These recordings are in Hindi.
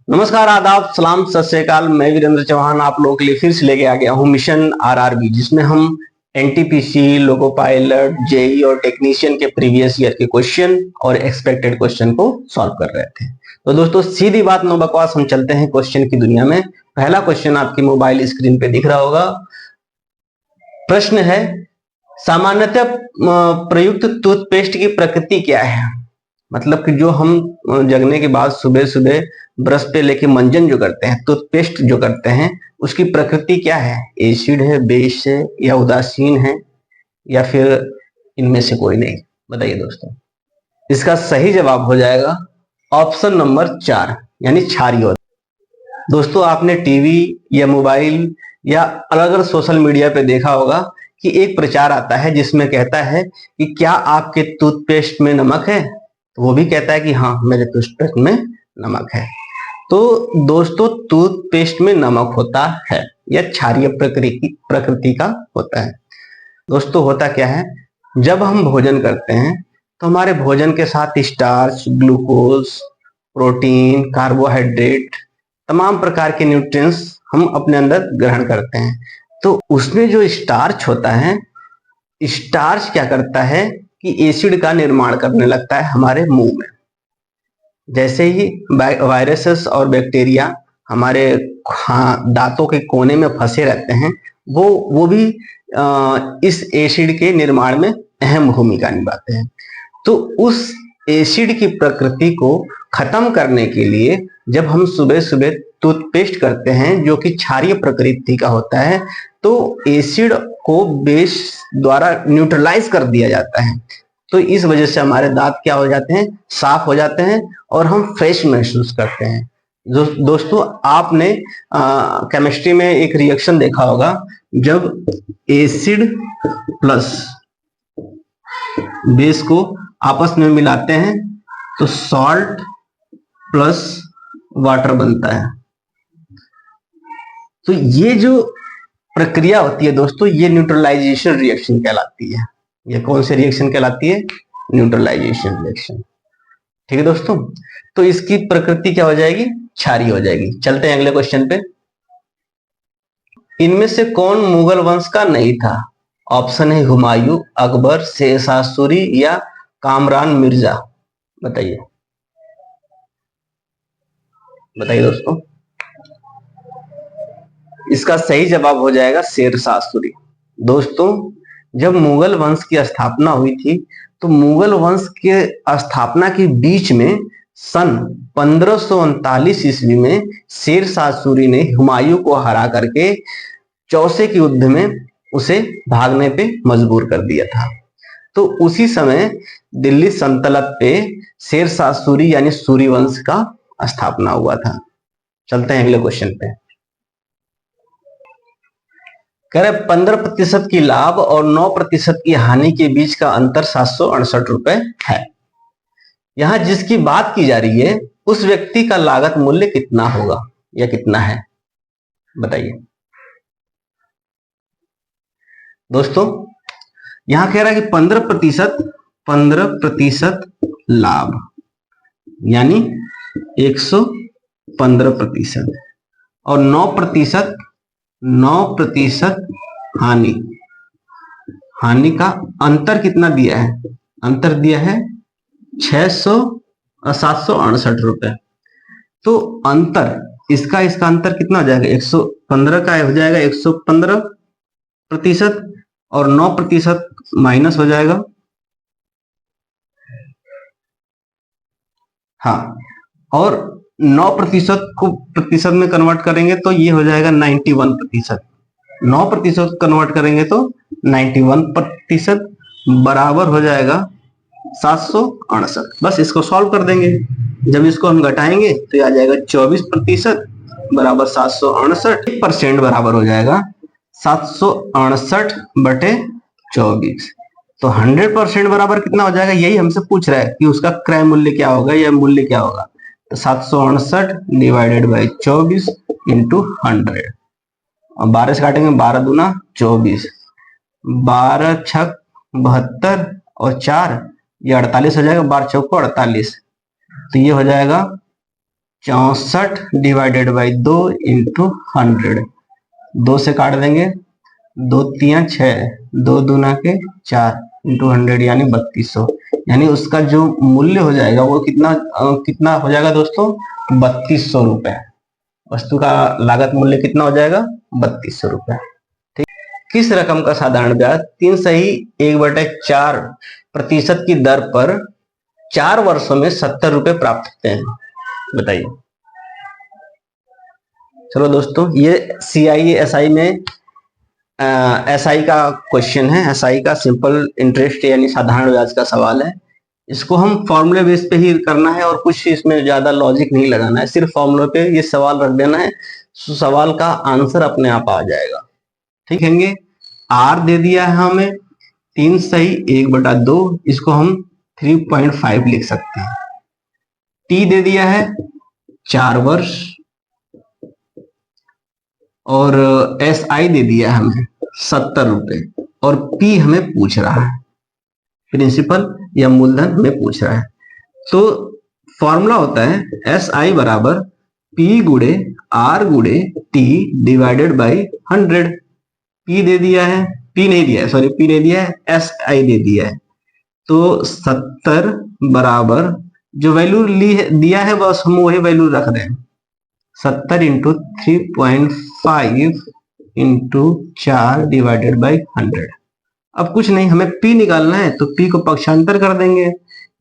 नमस्कार, आदाब, सलाम, सत श्री अकाल। मैं वीरेंद्र चौहान आप लोगों के लिए फिर से लेके आ गया हूं मिशन आरआरबी, जिसमें हम एनटीपीसी, लोको पायलट, जेई और टेक्नीशियन के प्रीवियस ईयर के क्वेश्चन और एक्सपेक्टेड क्वेश्चन को सॉल्व कर रहे थे। तो दोस्तों, सीधी बात नो बकवास, हम चलते हैं क्वेश्चन की दुनिया में। पहला क्वेश्चन आपकी मोबाइल स्क्रीन पे दिख रहा होगा। प्रश्न है, सामान्यतः प्रयुक्त टूथपेस्ट की प्रकृति क्या है? मतलब कि जो हम जगने के बाद सुबह सुबह ब्रश पे लेके मंजन जो करते हैं, टूथपेस्ट जो करते हैं, उसकी प्रकृति क्या है? एसिड है, बेस है, या उदासीन है, या फिर इनमें से कोई नहीं? बताइए दोस्तों। इसका सही जवाब हो जाएगा ऑप्शन नंबर 4, यानी क्षारीय। दोस्तों, आपने टीवी या मोबाइल या अलग अलग सोशल मीडिया पे देखा होगा कि एक प्रचार आता है जिसमें कहता है कि क्या आपके टूथपेस्ट में नमक है? तो वो भी कहता है कि हाँ, मेरे टूथपेस्ट में नमक है। तो दोस्तों, टूथपेस्ट में नमक होता है, यह क्षारीय प्रकृति का होता है। दोस्तों, होता क्या है, जब हम भोजन करते हैं तो हमारे भोजन के साथ स्टार्च, ग्लूकोज, प्रोटीन, कार्बोहाइड्रेट, तमाम प्रकार के न्यूट्रिएंट्स हम अपने अंदर ग्रहण करते हैं। तो उसमें जो स्टार्च होता है, स्टार्च क्या करता है कि एसिड का निर्माण करने लगता है हमारे मुंह में। जैसे ही वायरसेस और बैक्टीरिया हमारे दांतों के कोने में फंसे रहते हैं, वो भी इस एसिड के निर्माण में अहम भूमिका निभाते हैं। तो उस एसिड की प्रकृति को खत्म करने के लिए जब हम सुबह सुबह टूथपेस्ट करते हैं, जो कि क्षारीय प्रकृति का होता है, तो एसिड को बेस द्वारा न्यूट्रलाइज कर दिया जाता है। तो इस वजह से हमारे दांत क्या हो जाते हैं? साफ हो जाते हैं और हम फ्रेश महसूस करते हैं। दोस्तों, आपने केमिस्ट्री में एक रिएक्शन देखा होगा, जब एसिड प्लस बेस को आपस में मिलाते हैं तो सॉल्ट प्लस वाटर बनता है। तो ये जो प्रक्रिया होती है दोस्तों, ये न्यूट्रलाइजेशन रिएक्शन कहलाती है। ये कौन सी रिएक्शन कहलाती है? Neutralisation reaction. ठीक है दोस्तों, तो इसकी प्रकृति क्या हो जाएगी? क्षारीय हो जाएगी। चलते हैं अगले क्वेश्चन पे। इनमें से कौन मुगल वंश का नहीं था? ऑप्शन है हुमायूं, अकबर, शेरशाह सूरी या कामरान मिर्जा। बताइए बताइए दोस्तों। इसका सही जवाब हो जाएगा शेरशाह सूरी। दोस्तों, जब मुगल वंश की स्थापना हुई थी, तो मुगल वंश के स्थापना के बीच में सन 1539 ईस्वी में शेरशाह सूरी ने हुमायूं को हरा करके चौसे के युद्ध में उसे भागने पे मजबूर कर दिया था। तो उसी समय दिल्ली सल्तनत पे शेरशाह सूरी यानी सूरी वंश का स्थापना हुआ था। चलते हैं अगले क्वेश्चन पे। कह रहे 15% की लाभ और 9% की हानि के बीच का अंतर 768 रुपए है। यहां जिसकी बात की जा रही है, उस व्यक्ति का लागत मूल्य कितना होगा या कितना है? बताइए दोस्तों। यहां कह रहा है कि 15% लाभ यानी 115%, और 9% हानि का अंतर कितना दिया है? अंतर दिया है 768 रुपए। तो अंतर इसका अंतर कितना हो जाएगा? 115 का हो जाएगा 115%, और 9% माइनस हो जाएगा। हाँ, और 9% को प्रतिशत में कन्वर्ट करेंगे तो ये हो जाएगा 91%। 9% कन्वर्ट करेंगे तो 91% बराबर हो जाएगा 768। बस इसको सॉल्व कर देंगे। जब इसको हम घटाएंगे तो ये आ जाएगा 24% बराबर 768। 1% बराबर हो जाएगा 768/24। तो 100% बराबर कितना हो जाएगा? यही हमसे पूछ रहा है कि उसका क्रय मूल्य क्या होगा या मूल्य क्या होगा। तो 768 डिवाइडेड बाई 24 इंटू 100, और 12 से काटेंगे, 12 दूना 24, 12 छक 72 और 4 ये 48 हो जाएगा, 12 चौको 48। तो ये हो जाएगा 64 डिवाइडेड बाई 2 इंटू 100, 2 से काट देंगे, 2 तिया 6, 2 दूना के 4 इंटू 100 यानी 3200। यानी उसका जो मूल्य हो जाएगा वो कितना हो जाएगा दोस्तों, 3200 रुपए। वस्तु का लागत मूल्य कितना हो जाएगा, 3200 रुपए। ठीक। किस रकम का साधारण ब्याज 3 सही 1/4% की दर पर 4 वर्षों में 70 रुपए प्राप्त होते हैं, बताइए। चलो दोस्तों, ये CIE SI में SI का क्वेश्चन है। SI का सिंपल इंटरेस्ट यानी साधारण ब्याज का सवाल है। इसको हम फॉर्मूले बेस पे ही करना है और कुछ इसमें ज्यादा लॉजिक नहीं लगाना है, सिर्फ फॉर्मूले पे ये सवाल रख देना है, सवाल का आंसर अपने आप आ जाएगा। ठीक है। R दे दिया है हमें 3 सही 1/2, इसको हम 3.5 लिख सकते हैं। T दे दिया है 4 वर्ष और SI दे दिया है हमें 70 रुपए और P हमें पूछ रहा है, प्रिंसिपल या मूलधन हमें पूछ रहा है। तो फॉर्मूला होता है SI बराबर P गुणे R गुणे T डिवाइडेड बाई 100। P दे दिया है, P नहीं दिया है, सॉरी P नहीं दिया है, SI दे दिया है। तो 70 बराबर जो वैल्यू दिया है बस हम वही वैल्यू रख रहे हैं, 70 इंटू 3.5 इंटू 4 डिवाइडेड बाई 100। अब कुछ नहीं, हमें P निकालना है तो P को पक्षांतर कर देंगे,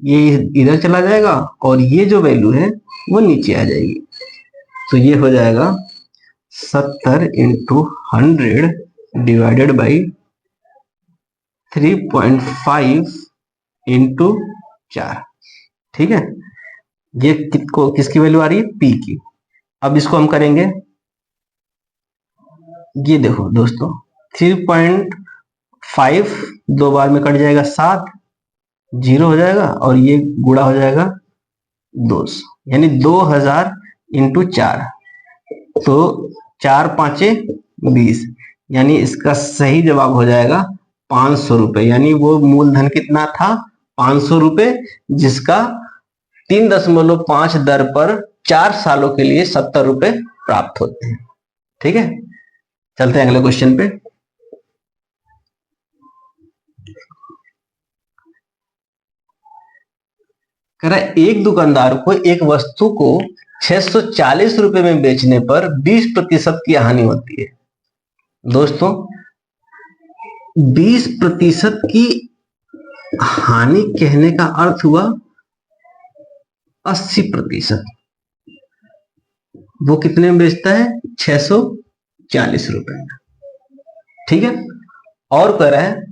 ये इधर चला जाएगा और ये जो वैल्यू है वो नीचे आ जाएगी। तो ये हो जाएगा 70 इंटू 100 डिवाइडेड बाई 3.5 इंटू 4। ठीक है, ये किसकी वैल्यू आ रही है, P की। अब इसको हम करेंगे, ये देखो दोस्तों 3.5 2 बार में कट जाएगा 7, 0 हो जाएगा और ये गुणा हो जाएगा 200, यानी 2000 इंटू 4, तो 4 5 20, यानी इसका सही जवाब हो जाएगा 500 रुपए। यानी वो मूलधन कितना था, 500 रुपए, जिसका 3.5 दर पर 4 सालों के लिए 70 रुपए प्राप्त होते हैं। ठीक है, चलते हैं अगले क्वेश्चन पे। कह रहा है एक दुकानदार को एक वस्तु को 640 रुपए में बेचने पर 20% की हानि होती है। दोस्तों 20% की हानि कहने का अर्थ हुआ 80%। वो कितने में बेचता है, 640 रुपए में। ठीक है, और कह रहा है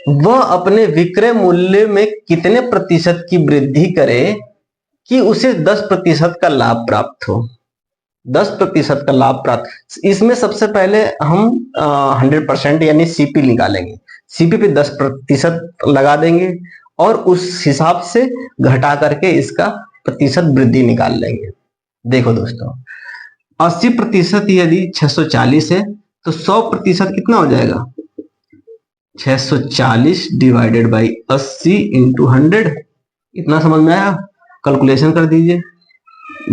वह अपने विक्रय मूल्य में कितने प्रतिशत की वृद्धि करे कि उसे 10% का लाभ प्राप्त हो। 10% का लाभ प्राप्त, इसमें सबसे पहले हम 100% यानी CP निकालेंगे। CP पे 10% लगा देंगे और उस हिसाब से घटा करके इसका प्रतिशत वृद्धि निकाल लेंगे। देखो दोस्तों 80% यदि 640 है तो 100% कितना हो जाएगा, 640 डिवाइडेड बाई 80 इंटू 100। इतना समझ में आया, कैलकुलेशन कर दीजिए,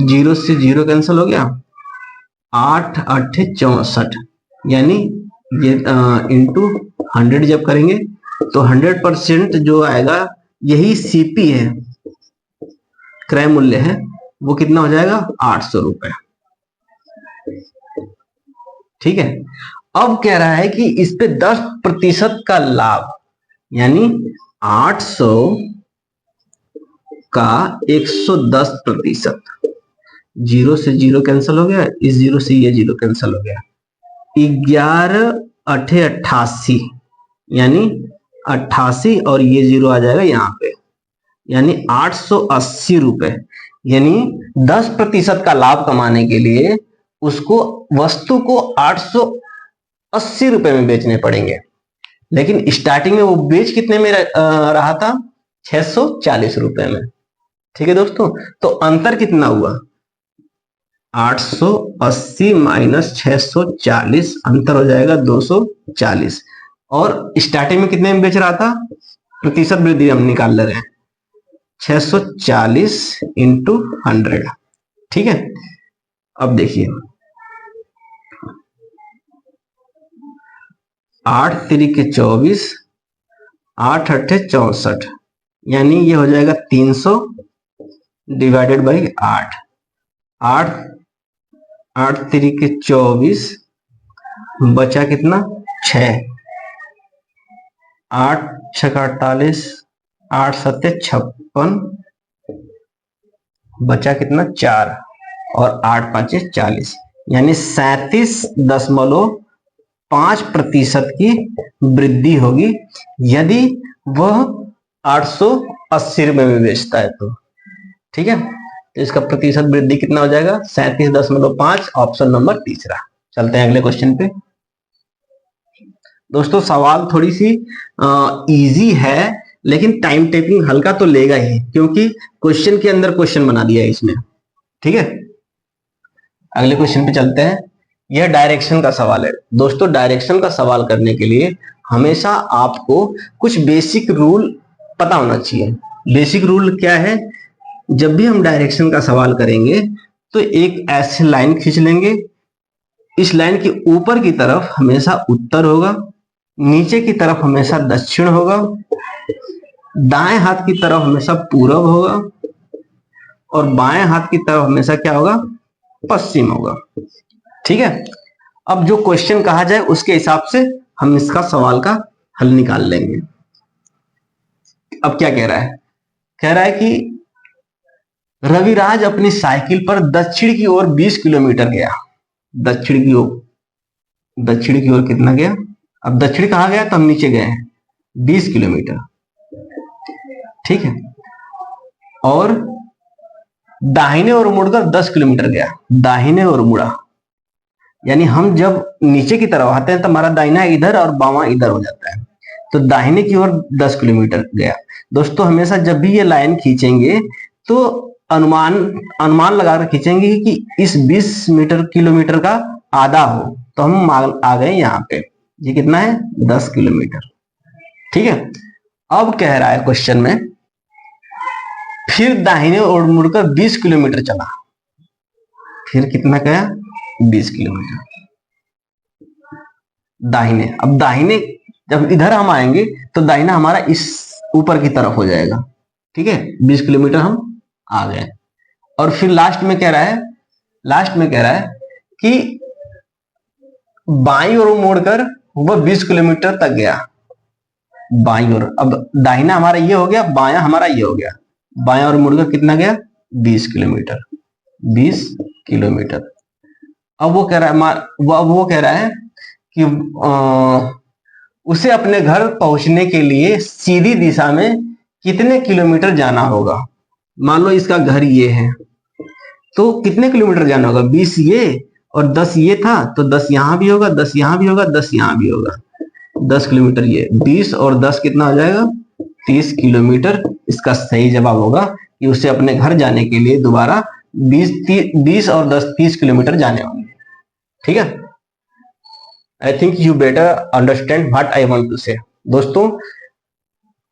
0 से 0 कैंसिल हो गया, 8 8 64, यानी ये इंटू 100 जब करेंगे तो 100% जो आएगा यही CP है, क्रय मूल्य है, वो कितना हो जाएगा 800 रुपए। ठीक है, अब कह रहा है कि इस पे 10% का लाभ, यानी 800 का 110%, 0 से 0 कैंसिल हो गया, इस 0 से ये 0 कैंसिल हो गया, 11 8 88, यानी 88 और ये 0 आ जाएगा यहाँ पे, यानी 880 रुपए। यानी 10% का लाभ कमाने के लिए उसको वस्तु को 880 रुपए में बेचने पड़ेंगे, लेकिन स्टार्टिंग में वो बेच कितने में रहा था, 640 रुपए में। ठीक है दोस्तों, तो अंतर कितना हुआ, 880 माइनस 640, अंतर हो जाएगा 240। और स्टार्टिंग में कितने में बेच रहा था, प्रतिशत वृद्धि हम निकाल ले रहे हैं, 640 इंटू 100। ठीक है, अब देखिए 8 तिरिके 24, 8 अट्ठे 64, यानी ये हो जाएगा 300 डिवाइडेड बाई 8। 8 8 तिरिके 24, बचा कितना 6, 8 छक्का 48, 8 सत्ते 56, बचा कितना 4 और 8 पांचे 40, यानी 37.5% की वृद्धि होगी यदि वह 880 रुपए में बेचता है तो। ठीक है, तो इसका प्रतिशत वृद्धि कितना हो जाएगा 37.5, ऑप्शन नंबर तीसरा। चलते हैं अगले क्वेश्चन पे। दोस्तों सवाल थोड़ी सी इजी है, लेकिन टाइम टेकिंग हल्का तो लेगा ही, क्योंकि क्वेश्चन के अंदर क्वेश्चन बना दिया है इसमें। ठीक है, अगले क्वेश्चन पे चलते हैं। यह डायरेक्शन का सवाल है। दोस्तों डायरेक्शन का सवाल करने के लिए हमेशा आपको कुछ बेसिक रूल पता होना चाहिए। बेसिक रूल क्या है, जब भी हम डायरेक्शन का सवाल करेंगे तो एक ऐसी लाइन खींच लेंगे, इस लाइन के ऊपर की तरफ हमेशा उत्तर होगा, नीचे की तरफ हमेशा दक्षिण होगा, दाएं हाथ की तरफ हमेशा पूरब होगा और बाएं हाथ की तरफ हमेशा क्या होगा पश्चिम होगा। ठीक है, अब जो क्वेश्चन कहा जाए उसके हिसाब से हम इसका सवाल का हल निकाल लेंगे। अब क्या कह रहा है, कह रहा है कि रविराज अपनी साइकिल पर दक्षिण की ओर 20 किलोमीटर गया। दक्षिण की ओर कितना गया, अब दक्षिण कहा गया तो हम नीचे गए हैं 20 किलोमीटर। ठीक है, और दाहिने ओर मुड़कर 10 किलोमीटर गया। दाहिने ओर मुड़ा, यानी हम जब नीचे की तरफ आते हैं तो हमारा दाहिना इधर और बावां इधर हो जाता है, तो दाहिने की ओर 10 किलोमीटर गया। दोस्तों हमेशा जब भी ये लाइन खींचेंगे तो अनुमान लगाकर खींचेंगे कि इस 20 किलोमीटर का आधा हो, तो हम आ गए यहाँ पे, ये कितना है 10 किलोमीटर। ठीक है, अब कह रहा है क्वेश्चन में फिर दाहिने ओर मुड़कर 20 किलोमीटर चला। फिर कितना गया 20 किलोमीटर दाहिने। अब दाहिने जब इधर हम आएंगे तो दाहिना हमारा इस ऊपर की तरफ हो जाएगा। ठीक है, 20 किलोमीटर हम आ गए। और फिर लास्ट में कह रहा है कि बाईं ओर मोड़कर वह 20 किलोमीटर तक गया। बाईं ओर, अब दाहिना हमारा ये हो गया, बायां हमारा ये हो गया, बायां ओर मुड़कर कितना गया 20 किलोमीटर। 20 किलोमीटर। अब वो कह रहा है कि उसे अपने घर पहुंचने के लिए सीधी दिशा में कितने किलोमीटर जाना होगा। मान लो इसका घर ये है, तो कितने किलोमीटर जाना होगा 20 ये और 10 ये था, तो 10 यहां भी होगा, 10 यहां भी होगा, 10 यहां भी होगा, 10 किलोमीटर ये, 20 और 10 कितना हो जाएगा 30 किलोमीटर। इसका सही जवाब होगा कि उसे अपने घर जाने के लिए दोबारा 20 और 10 30 किलोमीटर जाने होंगे। ठीक है, I think you better understand what I want to say. दोस्तों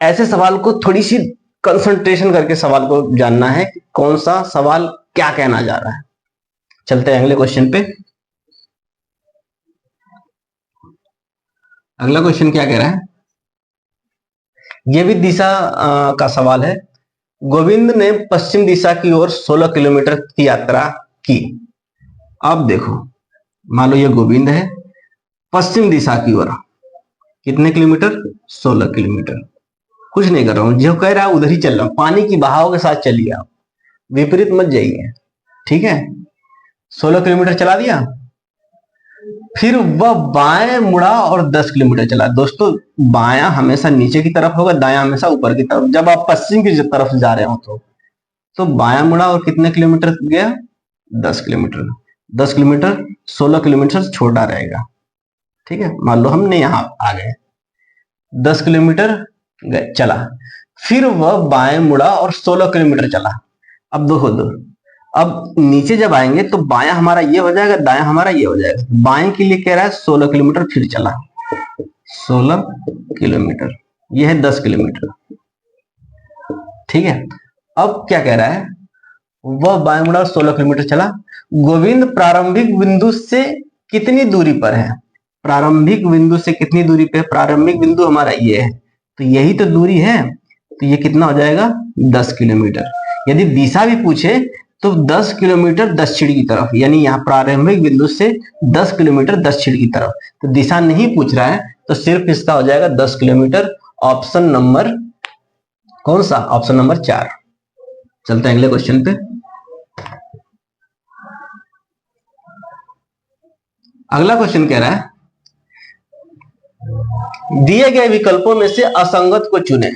ऐसे सवाल को थोड़ी सी कंसंट्रेशन करके सवाल को जानना है कि कौन सा सवाल क्या कहना जा रहा है। चलते हैं अगले क्वेश्चन पे। अगला क्वेश्चन क्या कह रहा है, यह भी दिशा का सवाल है। गोविंद ने पश्चिम दिशा की ओर 16 किलोमीटर की यात्रा की। अब देखो, मान लो ये गोविंद है, पश्चिम दिशा की ओर कितने किलोमीटर 16 किलोमीटर। कुछ नहीं कर रहा हूं, जो कह रहा है उधर ही चल रहा हूं, पानी की बहाव के साथ चलिए आप, विपरीत मत जाइए। ठीक है, 16 किलोमीटर चला दिया, फिर वह बाएं मुड़ा और 10 किलोमीटर चला। दोस्तों बायां हमेशा नीचे की तरफ होगा, दायां हमेशा ऊपर की तरफ। जब आप पश्चिम की तरफ जा रहे हो तो बायां मुड़ा और कितने किलोमीटर गया 10 किलोमीटर। 10 किलोमीटर 16 किलोमीटर से छोटा रहेगा। ठीक है, मान लो हमने यहां आ गए, 10 किलोमीटर चला, फिर वह बाएं मुड़ा और 16 किलोमीटर चला। अब देखो अब नीचे जब आएंगे तो बायां हमारा ये हो जाएगा, दायां हमारा ये हो जाएगा। बाएं के लिए कह रहा है 16 किलोमीटर, फिर चला 16 किलोमीटर, ये है 10 किलोमीटर। ठीक है, अब क्या कह रहा है, वह बायमुड़ा 16 किलोमीटर चला। गोविंद प्रारंभिक बिंदु से कितनी दूरी पर है? प्रारंभिक बिंदु से कितनी दूरी पे? प्रारंभिक बिंदु हमारा ये है, तो यही तो दूरी है, तो ये कितना हो जाएगा? 10 किलोमीटर। यदि दिशा भी पूछे तो 10 किलोमीटर दक्षिण की तरफ, यानी यहाँ प्रारंभिक बिंदु से 10 किलोमीटर दक्षिण की तरफ। तो दिशा नहीं पूछ रहा है, तो सिर्फ इसका हो जाएगा 10 किलोमीटर। ऑप्शन नंबर कौन सा? Option number 4। चलते हैं अगले क्वेश्चन पे। अगला क्वेश्चन कह रहा है, दिए गए विकल्पों में से असंगत को चुने।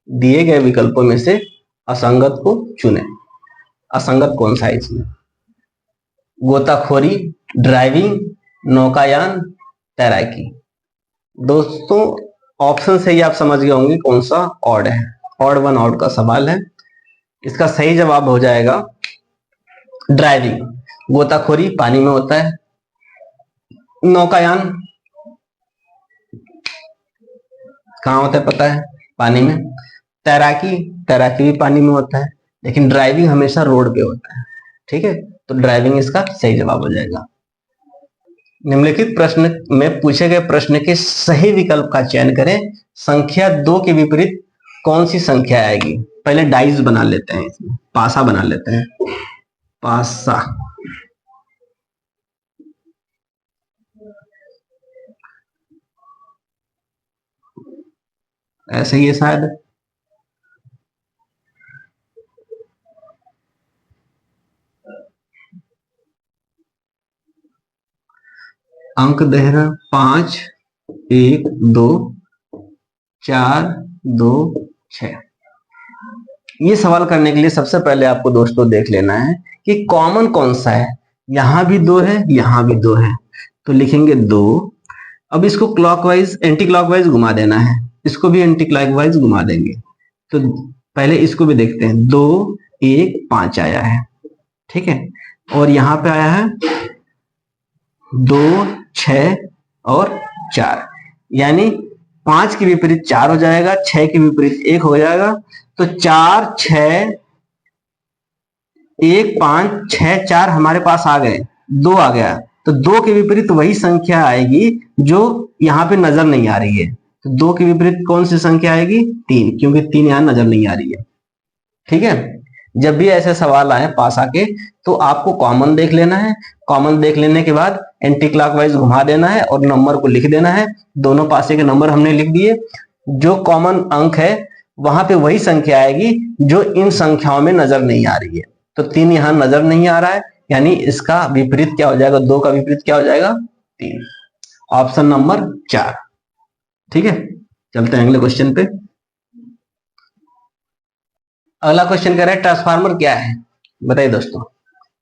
दिए गए विकल्पों में से असंगत को चुने। असंगत कौन सा है इसमें? गोताखोरी, ड्राइविंग, नौकायान, तैराकी। दोस्तों ऑप्शन से ही आप समझ गए होंगे कौन सा ऑड है। ऑड वन आउट का सवाल है। इसका सही जवाब हो जाएगा ड्राइविंग। गोताखोरी पानी में होता है, नौकायान कहाँ होता है पता है? पानी में। तैराकी, तैराकी भी पानी में होता है, लेकिन ड्राइविंग हमेशा रोड पे होता है। ठीक है, तो ड्राइविंग इसका सही जवाब हो जाएगा। निम्नलिखित प्रश्न में पूछे गए प्रश्न के सही विकल्प का चयन करें। संख्या 2 के विपरीत कौन सी संख्या आएगी? पहले डाइस बना लेते हैं, इसमें पासा बना लेते हैं। पासा, ऐसे ही है शायद। अंक देहरा 5 1 2 4 2 6। ये सवाल करने के लिए सबसे पहले आपको दोस्तों देख लेना है कि कॉमन कौन सा है। यहां भी 2 है, यहां भी 2 है, तो लिखेंगे 2। अब इसको क्लॉकवाइज एंटी क्लॉकवाइज घुमा देना है, इसको भी एंटी क्लॉकवाइज घुमा देंगे। तो पहले इसको भी देखते हैं। 2 1 5 आया है, ठीक है, और यहां पे आया है 2 6 और 4, यानी 5 के विपरीत 4 हो जाएगा, 6 के विपरीत 1 हो जाएगा। तो 4 6 1 5 6 4 हमारे पास आ गए, 2 आ गया। तो 2 के विपरीत वही संख्या आएगी जो यहाँ पे नजर नहीं आ रही है। तो 2 के विपरीत कौन सी संख्या आएगी? 3, क्योंकि 3 यहाँ नजर नहीं आ रही है। ठीक है, जब भी ऐसे सवाल आए पासा के, तो आपको कॉमन देख लेना है। कॉमन देख लेने के बाद एंटी क्लॉकवाइज घुमा देना है और नंबर को लिख देना है। दोनों पासे के नंबर हमने लिख दिए। जो कॉमन अंक है वहां पे वही संख्या आएगी जो इन संख्याओं में नजर नहीं आ रही है। तो 3 यहां नजर नहीं आ रहा है, यानी इसका विपरीत क्या हो जाएगा? 2 का विपरीत क्या हो जाएगा? 3। Option number 4। ठीक है, चलते हैं अगले क्वेश्चन पे। अगला क्वेश्चन कह रहा है ट्रांसफार्मर क्या है? बताइए दोस्तों,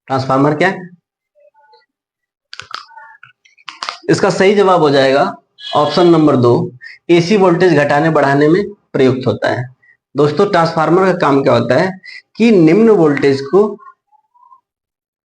ट्रांसफार्मर क्या है? इसका सही जवाब हो जाएगा ऑप्शन नंबर 2, एसी वोल्टेज घटाने बढ़ाने में प्रयुक्त होता है। दोस्तों ट्रांसफार्मर का काम क्या होता है कि निम्न वोल्टेज को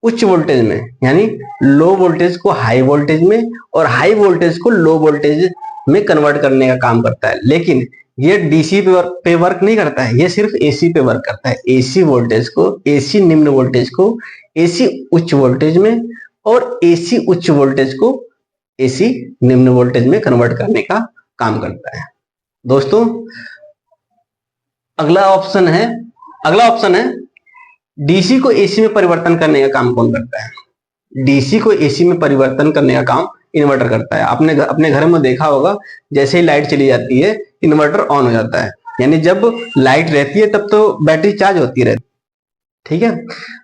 उच्च वोल्टेज में, यानी लो वोल्टेज को हाई वोल्टेज में और हाई वोल्टेज को लो वोल्टेज में कन्वर्ट करने का काम करता है। लेकिन ये डीसी पे वर्क नहीं करता है, ये सिर्फ एसी पे वर्क करता है। एसी वोल्टेज को, एसी निम्न वोल्टेज को एसी उच्च वोल्टेज में और एसी उच्च वोल्टेज को एसी निम्न वोल्टेज में कन्वर्ट करने का काम करता है। दोस्तों अगला ऑप्शन है डीसी को एसी में परिवर्तन करने का काम कौन करता है? डीसी को एसी में परिवर्तन करने का काम इन्वर्टर करता है। आपने अपने घर में देखा होगा, जैसे ही लाइट चली जाती है इन्वर्टर ऑन हो जाता है, यानी जब लाइट रहती है तब तो बैटरी चार्ज होती रहती है, ठीक है,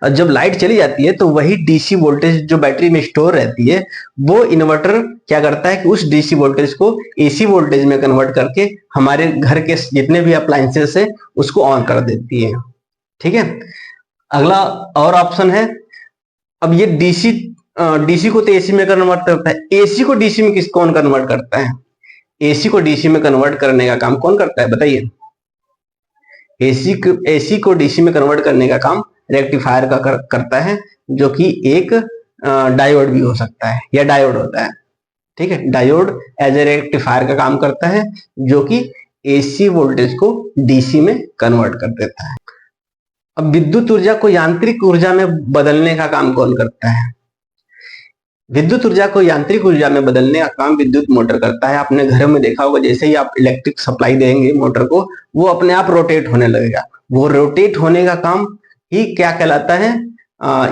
और जब लाइट चली जाती है तो वही डीसी वोल्टेज जो बैटरी में स्टोर रहती है वो इन्वर्टर क्या करता है कि उस डीसी वोल्टेज को एसी वोल्टेज में कन्वर्ट करके हमारे घर के जितने भी अप्लायंसेस है उसको ऑन कर देती है। ठीक है, अगला और ऑप्शन है, अब ये डीसी को तो एसी में कन्वर्ट करता है, एसी को डीसी में कौन कन्वर्ट करता है? एसी को डीसी में कन्वर्ट करने का काम कौन करता है बताइए? एसी को डीसी में कन्वर्ट करने का काम रेक्टिफायर का करता है, जो कि एक डायोड भी हो सकता है या डायोड होता है। ठीक है, डायोड एज ए रेक्टिफायर का काम करता है जो कि एसी वोल्टेज को डीसी में कन्वर्ट कर देता है। अब विद्युत ऊर्जा को यांत्रिक ऊर्जा में बदलने का काम कौन करता है? विद्युत ऊर्जा को यांत्रिक ऊर्जा में बदलने का काम विद्युत मोटर करता है। आपने घरों में देखा होगा, जैसे ही आप इलेक्ट्रिक सप्लाई देंगे मोटर को, वो अपने आप रोटेट होने लगेगा। वो रोटेट होने का काम ही क्या कहलाता है?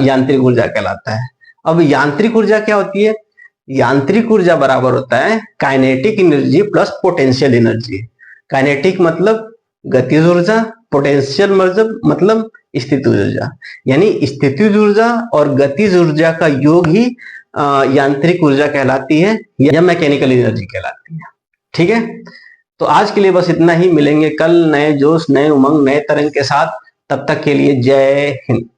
यांत्रिक ऊर्जा कहलाता है। अब यांत्रिक ऊर्जा क्या होती है? यांत्रिक ऊर्जा बराबर होता है kinetic energy plus potential energy. Kinetic मतलब गतिज ऊर्जा, पोटेंशियल मतलब स्थितिज ऊर्जा। यानी स्थितिज ऊर्जा और गतिज ऊर्जा का योग ही यांत्रिक ऊर्जा कहलाती है या मैकेनिकल एनर्जी कहलाती है। ठीक है, तो आज के लिए बस इतना ही। मिलेंगे कल नए जोश, नए उमंग, नए तरंग के साथ। तब तक के लिए जय हिंद।